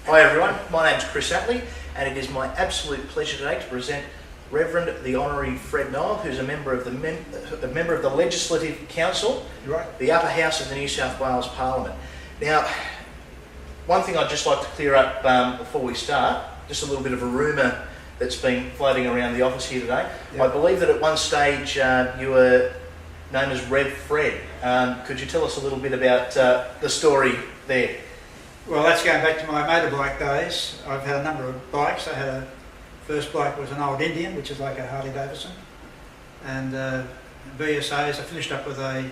Hi everyone, my name's Chris Atlee and it is my absolute pleasure today to present Reverend the Honorary Fred Nile, who's a member of the Legislative Council, Right. the upper house of the New South Wales Parliament. Now, one thing I'd just like to clear up before we start, just a little bit of a rumour that's been floating around the office here today. Yep. I believe that at one stage you were known as Rev Fred. Could you tell us a little bit about the story there? Well, that's going back to my motorbike days. I've had a number of bikes. I had first bike was an old Indian, which is like a Harley Davidson, and VSAs. I finished up with a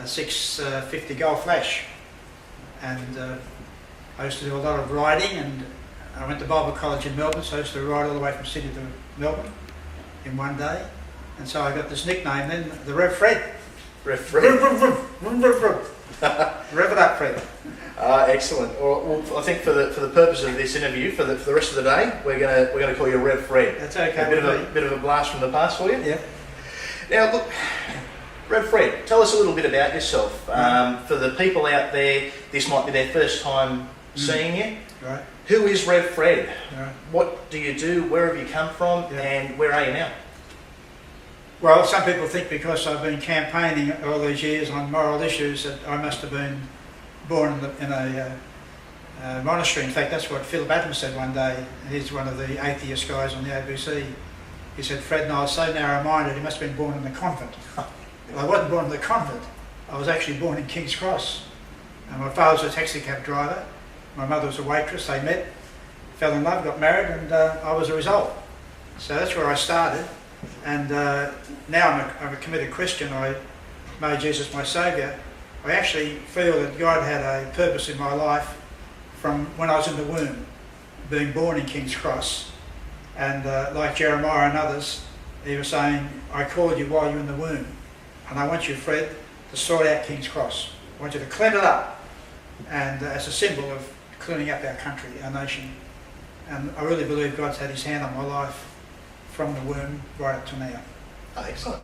650 Gold Flash, and I used to do a lot of riding. And I went to Bible College in Melbourne, so I used to ride all the way from Sydney to Melbourne in one day, and so I got this nickname then, the Rev Fred. Rev Fred. Rev it up, Fred. Excellent. Well, I think for the purpose of this interview, for the rest of the day, we're gonna call you Rev Fred. That's okay. A bit of a blast from the past for you. Yeah. Now, look, Rev Fred, tell us a little bit about yourself. For the people out there, this might be their first time seeing you. Right. Who is Rev Fred? Right. What do you do? Where have you come from? Yeah. And where are you now? Well, some people think because I've been campaigning all these years on moral issues that I must have been born in a monastery. In fact, that's what Philip Adams said one day. He's one of the atheist guys on the ABC. He said, Fred Nile's so narrow-minded, he must have been born in a convent. Well, I wasn't born in a convent. I was actually born in King's Cross. And my father was a taxi cab driver. My mother was a waitress. They met, fell in love, got married, and I was a result. So that's where I started. And now I'm a committed Christian. I made Jesus my saviour. I actually feel that God had a purpose in my life from when I was in the womb, being born in King's Cross. And like Jeremiah and others, he was saying, I called you while you're in the womb. And I want you, Fred, to sort out King's Cross. I want you to clean it up. And as a symbol of cleaning up our country, our nation. And I really believe God's had his hand on my life from the womb right up to now. Excellent.